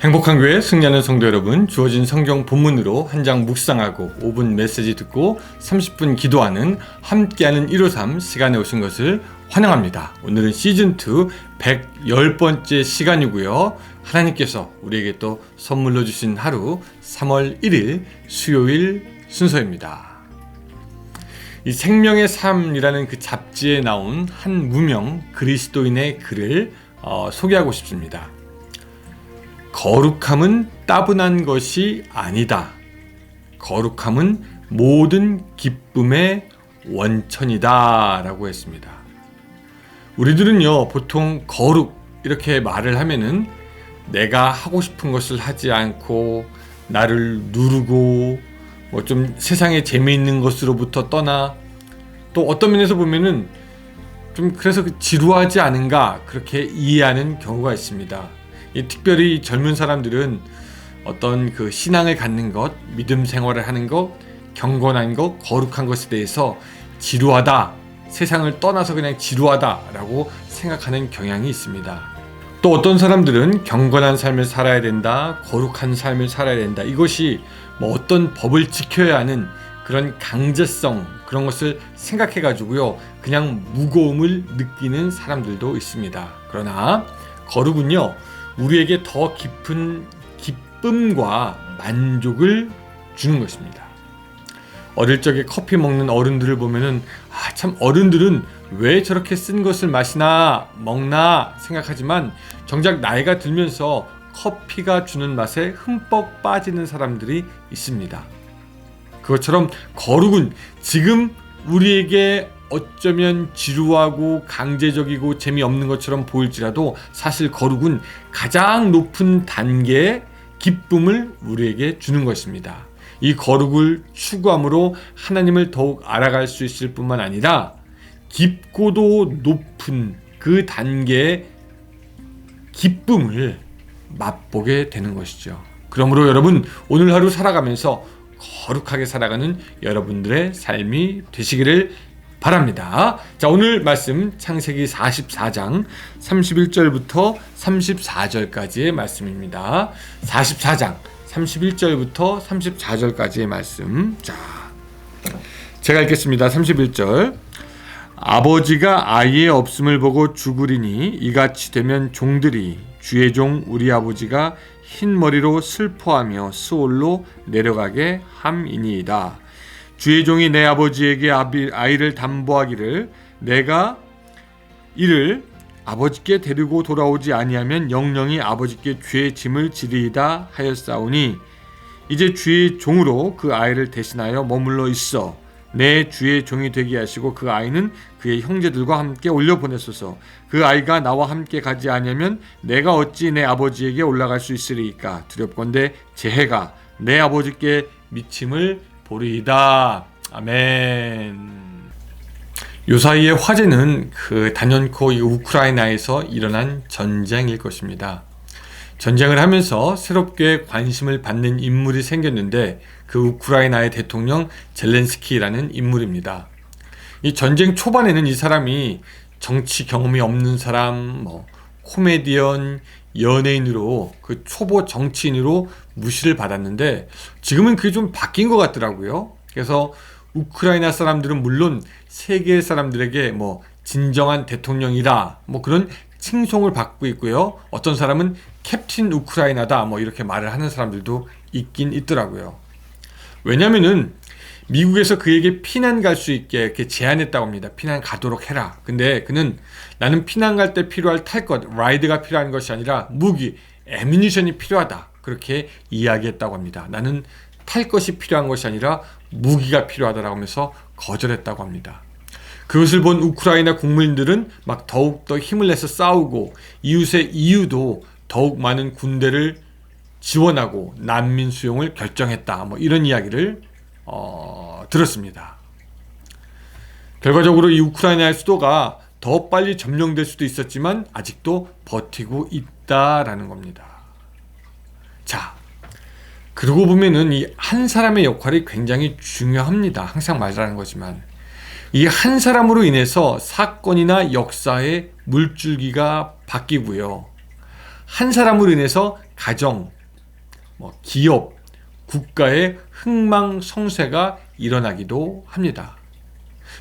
행복한 교회 승리하는 성도 여러분, 주어진 성경 본문으로 한 장 묵상하고 5분 메시지 듣고 30분 기도하는 함께하는 153 시간에 오신 것을 환영합니다. 오늘은 시즌2 110번째 시간이고요. 하나님께서 우리에게 또 선물로 주신 하루 3월 1일 수요일 순서입니다. 이 생명의 삶이라는 그 잡지에 나온 한 무명 그리스도인의 글을 소개하고 싶습니다. 거룩함은 따분한 것이 아니다. 거룩함은 모든 기쁨의 원천이다 라고 했습니다. 우리들은요, 보통 거룩 이렇게 말을 하면은 내가 하고 싶은 것을 하지 않고 나를 누르고 뭐 좀 세상에 재미있는 것으로부터 떠나, 또 어떤 면에서 보면은 좀 그래서 지루하지 않은가 그렇게 이해하는 경우가 있습니다. 특별히 젊은 사람들은 어떤 그 신앙을 갖는 것, 믿음 생활을 하는 것, 경건한 것, 거룩한 것에 대해서 지루하다, 세상을 떠나서 그냥 지루하다라고 생각하는 경향이 있습니다. 또 어떤 사람들은 경건한 삶을 살아야 된다, 거룩한 삶을 살아야 된다, 이것이 뭐 어떤 법을 지켜야 하는 그런 강제성, 그런 것을 생각해가지고요, 그냥 무거움을 느끼는 사람들도 있습니다. 그러나 거룩은요, 우리에게 더 깊은 기쁨과 만족을 주는 것입니다. 어릴 적에 커피 먹는 어른들을 보면은 참 어른들은 왜 저렇게 쓴 것을 마시나 먹나 생각하지만 정작 나이가 들면서 커피가 주는 맛에 흠뻑 빠지는 사람들이 있습니다. 그것처럼 거룩은 지금 우리에게 어쩌면 지루하고 강제적이고 재미없는 것처럼 보일지라도 사실 거룩은 가장 높은 단계의 기쁨을 우리에게 주는 것입니다. 이 거룩을 추구함으로 하나님을 더욱 알아갈 수 있을 뿐만 아니라 깊고도 높은 그 단계의 기쁨을 맛보게 되는 것이죠. 그러므로 여러분, 오늘 하루 살아가면서 거룩하게 살아가는 여러분들의 삶이 되시기를 바랍니다. 자, 오늘 말씀 창세기 44장 31절부터 34절까지의 말씀입니다. 44장 31절부터 34절까지의 말씀. 자, 제가 읽겠습니다. 31절. 아버지가 아이의 없음을 보고 죽으리니 이같이 되면 종들이 주의 종 우리 아버지가 흰 머리로 슬퍼하며 스올로 내려가게 함이니이다. 주의 종이 내 아버지에게 아이를 담보하기를 내가 이를 아버지께 데리고 돌아오지 아니하면 영영이 아버지께 죄의 짐을 지리이다 하였사오니 이제 주의 종으로 그 아이를 대신하여 머물러 있어 내 주의 종이 되게 하시고 그 아이는 그의 형제들과 함께 올려보내소서. 그 아이가 나와 함께 가지 아니하면 내가 어찌 내 아버지에게 올라갈 수 있으리이까. 두렵건대 제 해가 내 아버지께 미침을 보리이다. 아멘. 요사이의 화제는 그 단연코 이 우크라이나에서 일어난 전쟁일 것입니다. 전쟁을 하면서 새롭게 관심을 받는 인물이 생겼는데 그 우크라이나의 대통령 젤렌스키라는 인물입니다. 이 전쟁 초반에는 이 사람이 정치 경험이 없는 사람, 코미디언, 연예인으로 그 초보 정치인으로 무시를 받았는데 지금은 그게 좀 바뀐 것 같더라고요. 그래서 우크라이나 사람들은 물론 세계 사람들에게 진정한 대통령이다 그런 칭송을 받고 있고요. 어떤 사람은 캡틴 우크라이나다 이렇게 말을 하는 사람들도 있긴 있더라고요. 왜냐면은 미국에서 그에게 피난 갈 수 있게 이렇게 제안했다고 합니다. 피난 가도록 해라. 근데 그는 나는 피난 갈 때 필요할 탈 것, 라이드가 필요한 것이 아니라 무기, 애뮤니션이 필요하다. 그렇게 이야기했다고 합니다. 나는 탈 것이 필요한 것이 아니라 무기가 필요하다라고 하면서 거절했다고 합니다. 그것을 본 우크라이나 국민들은 더욱더 힘을 내서 싸우고 이웃의 이유도 더욱 많은 군대를 지원하고 난민 수용을 결정했다. 이런 이야기를 들었습니다. 결과적으로 이 우크라이나의 수도가 더 빨리 점령될 수도 있었지만 아직도 버티고 있다라는 겁니다. 자, 그러고 보면은 이 한 사람의 역할이 굉장히 중요합니다. 항상 말하는 거지만 이 한 사람으로 인해서 사건이나 역사의 물줄기가 바뀌고요. 한 사람으로 인해서 가정, 기업, 국가의 흥망성쇠가 일어나기도 합니다.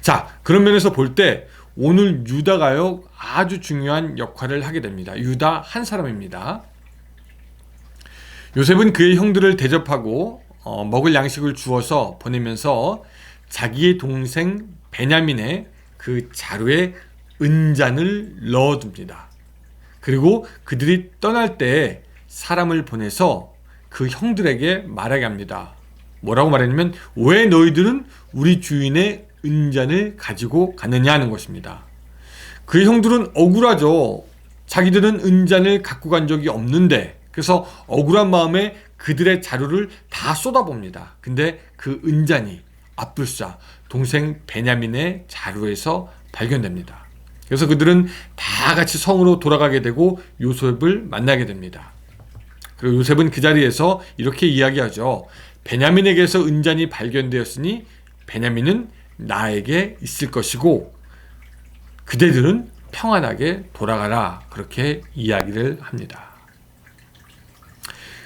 자, 그런 면에서 볼 때 오늘 유다가요 아주 중요한 역할을 하게 됩니다. 유다 한 사람입니다. 요셉은 그의 형들을 대접하고 먹을 양식을 주어서 보내면서 자기의 동생 베냐민의 그 자루에 은잔을 넣어둡니다. 그리고 그들이 떠날 때 사람을 보내서 그 형들에게 말하게 합니다. 뭐라고 말했냐면 왜 너희들은 우리 주인의 은잔을 가지고 가느냐 하는 것입니다. 그 형들은 억울하죠. 자기들은 은잔을 갖고 간 적이 없는데, 그래서 억울한 마음에 그들의 자루를 다 쏟아봅니다. 근데 그 은잔이 앞불사 동생 베냐민의 자루에서 발견됩니다. 그래서 그들은 다 같이 성으로 돌아가게 되고 요셉을 만나게 됩니다. 그리고 요셉은 그 자리에서 이렇게 이야기하죠. 베냐민에게서 은잔이 발견되었으니 베냐민은 나에게 있을 것이고 그대들은 평안하게 돌아가라. 그렇게 이야기를 합니다.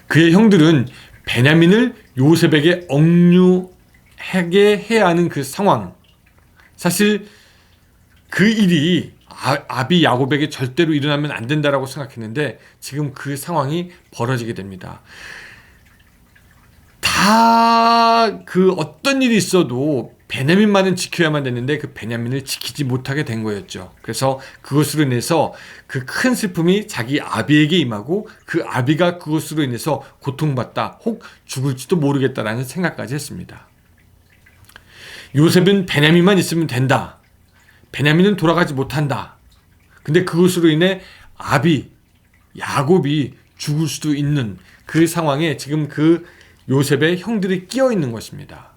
그의 형들은 베냐민을 요셉에게 억류하게 해야 하는 그 상황, 사실 그 일이 아비 야곱에게 절대로 일어나면 안 된다라고 생각했는데 지금 그 상황이 벌어지게 됩니다. 다 그 어떤 일이 있어도 베냐민만은 지켜야만 되는데 그 베냐민을 지키지 못하게 된 거였죠. 그래서 그것으로 인해서 그 큰 슬픔이 자기 아비에게 임하고 그 아비가 그것으로 인해서 고통받다, 혹 죽을지도 모르겠다라는 생각까지 했습니다. 요셉은 베냐민만 있으면 된다. 베냐민은 돌아가지 못한다. 근데 그것으로 인해 아비 야곱이 죽을 수도 있는 그 상황에 지금 그 요셉의 형들이 끼어 있는 것입니다.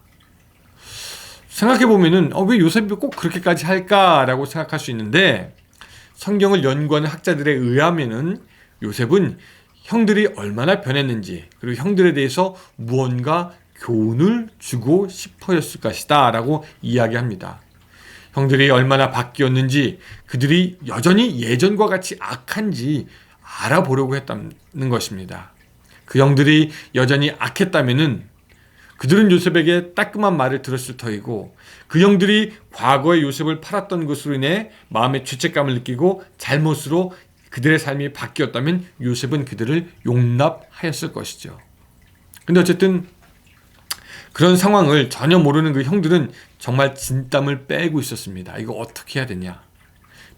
생각해보면은 왜 요셉이 꼭 그렇게까지 할까라고 생각할 수 있는데, 성경을 연구하는 학자들에 의하면은 요셉은 형들이 얼마나 변했는지, 그리고 형들에 대해서 무언가 교훈을 주고 싶어였을 것이다 라고 이야기합니다. 형들이 얼마나 바뀌었는지, 그들이 여전히 예전과 같이 악한지 알아보려고 했다는 것입니다. 그 형들이 여전히 악했다면은 그들은 요셉에게 따끔한 말을 들었을 터이고, 그 형들이 과거에 요셉을 팔았던 것으로 인해 마음의 죄책감을 느끼고 잘못으로 그들의 삶이 바뀌었다면 요셉은 그들을 용납하였을 것이죠. 근데 어쨌든 그런 상황을 전혀 모르는 그 형들은 정말 진땀을 빼고 있었습니다. 이거 어떻게 해야 되냐?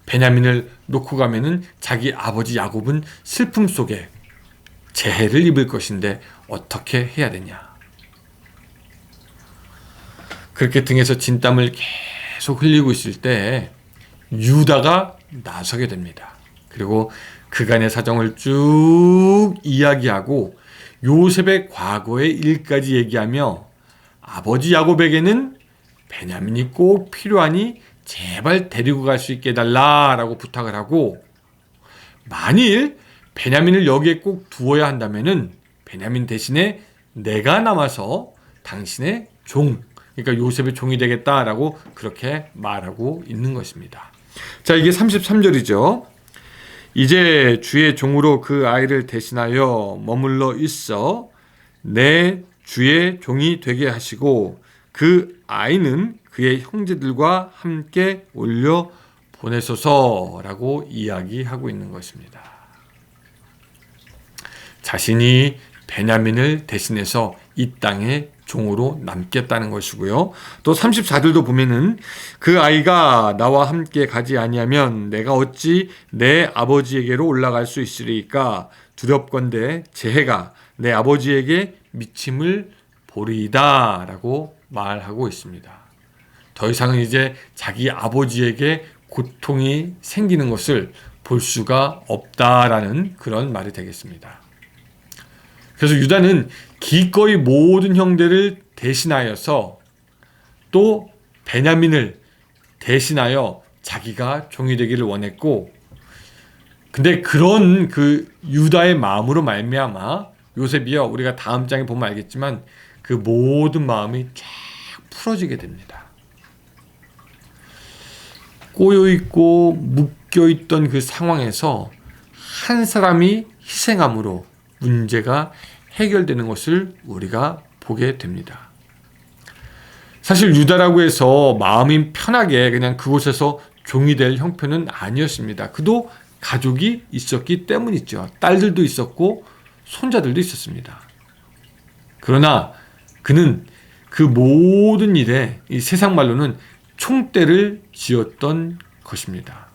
베냐민을 놓고 가면은 자기 아버지 야곱은 슬픔 속에 재해를 입을 것인데 어떻게 해야 되냐? 그렇게 등에서 진땀을 계속 흘리고 있을 때 유다가 나서게 됩니다. 그리고 그간의 사정을 쭉 이야기하고 요셉의 과거의 일까지 얘기하며 아버지 야곱에게는 베냐민이 꼭 필요하니 제발 데리고 갈 수 있게 해달라라고 부탁을 하고, 만일 베냐민을 여기에 꼭 두어야 한다면은 베냐민 대신에 내가 남아서 당신의 종, 그러니까 요셉의 종이 되겠다라고 그렇게 말하고 있는 것입니다. 자, 이게 33절이죠. 이제 주의 종으로 그 아이를 대신하여 머물러 있어 내 주의 종이 되게 하시고 그 아이는 그의 형제들과 함께 올려 보내소서라고 이야기하고 있는 것입니다. 자신이 베냐민을 대신해서 이 땅에 종으로 남겠다는 것이고요. 또 34절도 보면은 그 아이가 나와 함께 가지 아니하면 내가 어찌 내 아버지에게로 올라갈 수 있으리까? 두렵건대 재해가 내 아버지에게 미침을 보리이다 라고 말하고 있습니다. 더 이상은 이제 자기 아버지에게 고통이 생기는 것을 볼 수가 없다라는 그런 말이 되겠습니다. 그래서 유다는 기꺼이 모든 형제를 대신하여서 또 베냐민을 대신하여 자기가 종이 되기를 원했고, 근데 그런 그 유다의 마음으로 말미암아 요셉이요, 우리가 다음 장에 보면 알겠지만 그 모든 마음이 쫙 풀어지게 됩니다. 꼬여있고 묶여있던 그 상황에서 한 사람이 희생함으로 문제가 해결되는 것을 우리가 보게 됩니다. 사실 유다라고 해서 마음이 편하게 그냥 그곳에서 종이 될 형편은 아니었습니다. 그도 가족이 있었기 때문이죠. 딸들도 있었고 손자들도 있었습니다. 그러나 그는 그 모든 일에 이 세상 말로는 총대를 쥐었던 것입니다.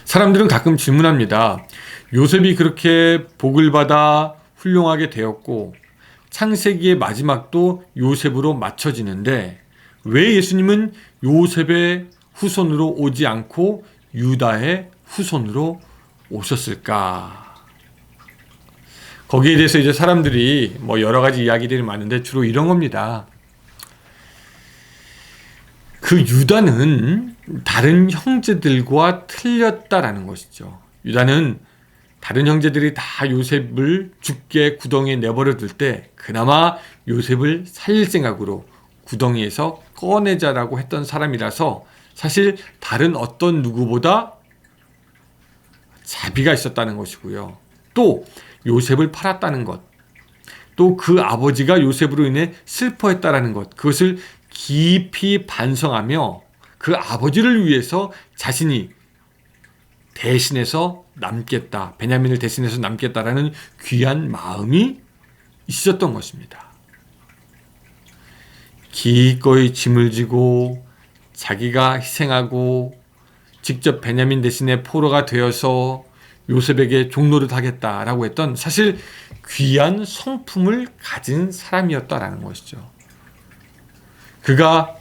사람들은 가끔 질문합니다. 요셉이 그렇게 복을 받아 훌륭하게 되었고 창세기의 마지막도 요셉으로 맞춰지는데 왜 예수님은 요셉의 후손으로 오지 않고 유다의 후손으로 오셨을까? 거기에 대해서 이제 사람들이 여러 가지 이야기들이 많은데 주로 이런 겁니다. 그 유다는 다른 형제들과 틀렸다라는 것이죠. 유다는 다른 형제들이 다 요셉을 죽게 구덩이에 내버려 둘 때 그나마 요셉을 살릴 생각으로 구덩이에서 꺼내자라고 했던 사람이라서 사실 다른 어떤 누구보다 자비가 있었다는 것이고요. 또 요셉을 팔았다는 것, 또 그 아버지가 요셉으로 인해 슬퍼했다라는 것, 그것을 깊이 반성하며 그 아버지를 위해서 자신이 대신해서 남겠다, 베냐민을 대신해서 남겠다라는 귀한 마음이 있었던 것입니다. 기꺼이 짐을 지고 자기가 희생하고 직접 베냐민 대신에 포로가 되어서 요셉에게 종노릇 하겠다라고 했던 사실 귀한 성품을 가진 사람이었다라는 것이죠. 그가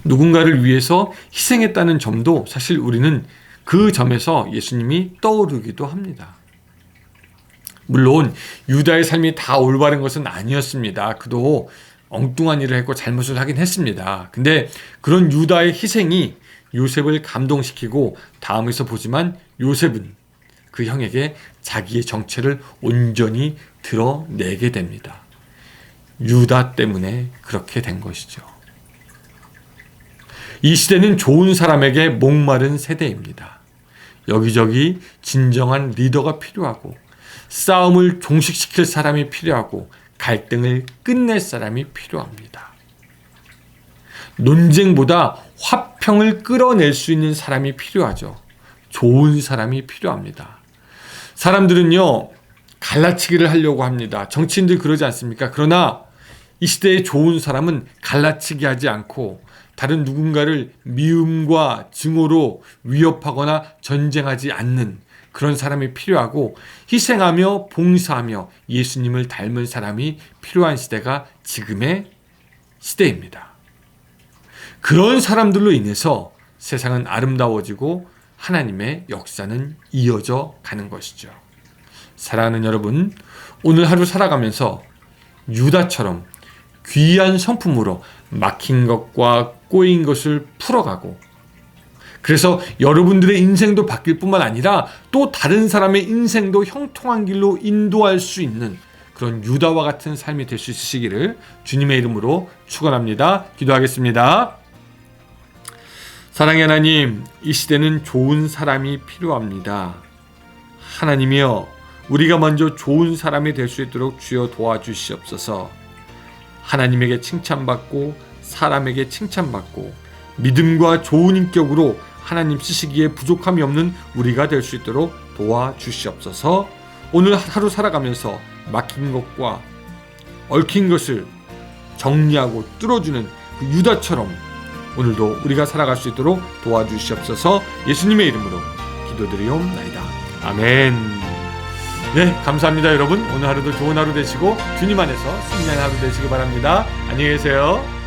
누군가를 위해서 희생했다는 점도 사실 우리는 그 점에서 예수님이 떠오르기도 합니다. 물론 유다의 삶이 다 올바른 것은 아니었습니다. 그도 엉뚱한 일을 했고 잘못을 하긴 했습니다. 근데 그런 유다의 희생이 요셉을 감동시키고 다음에서 보지만 요셉은 그 형에게 자기의 정체를 온전히 드러내게 됩니다. 유다 때문에 그렇게 된 것이죠. 이 시대는 좋은 사람에게 목마른 세대입니다. 여기저기 진정한 리더가 필요하고 싸움을 종식시킬 사람이 필요하고 갈등을 끝낼 사람이 필요합니다. 논쟁보다 화평을 끌어낼 수 있는 사람이 필요하죠. 좋은 사람이 필요합니다. 사람들은요, 갈라치기를 하려고 합니다. 정치인들 그러지 않습니까? 그러나 이 시대의 좋은 사람은 갈라치기 하지 않고 다른 누군가를 미움과 증오로 위협하거나 전쟁하지 않는 그런 사람이 필요하고 희생하며 봉사하며 예수님을 닮은 사람이 필요한 시대가 지금의 시대입니다. 그런 사람들로 인해서 세상은 아름다워지고 하나님의 역사는 이어져 가는 것이죠. 사랑하는 여러분, 오늘 하루 살아가면서 유다처럼 귀한 성품으로 막힌 것과 꼬인 것을 풀어가고 그래서 여러분들의 인생도 바뀔 뿐만 아니라 또 다른 사람의 인생도 형통한 길로 인도할 수 있는 그런 유다와 같은 삶이 될 수 있으시기를 주님의 이름으로 축원합니다. 기도하겠습니다. 사랑의 하나님, 이 시대는 좋은 사람이 필요합니다. 하나님이여, 우리가 먼저 좋은 사람이 될 수 있도록 주여 도와주시옵소서. 하나님에게 칭찬받고 사람에게 칭찬받고 믿음과 좋은 인격으로 하나님 쓰시기에 부족함이 없는 우리가 될 수 있도록 도와주시옵소서. 오늘 하루 살아가면서 막힌 것과 얽힌 것을 정리하고 뚫어주는 그 유다처럼 오늘도 우리가 살아갈 수 있도록 도와주시옵소서. 예수님의 이름으로 기도드리옵나이다. 아멘. 네, 감사합니다 여러분. 오늘 하루도 좋은 하루 되시고 주님 안에서 승리한 하루 되시기 바랍니다. 안녕히 계세요.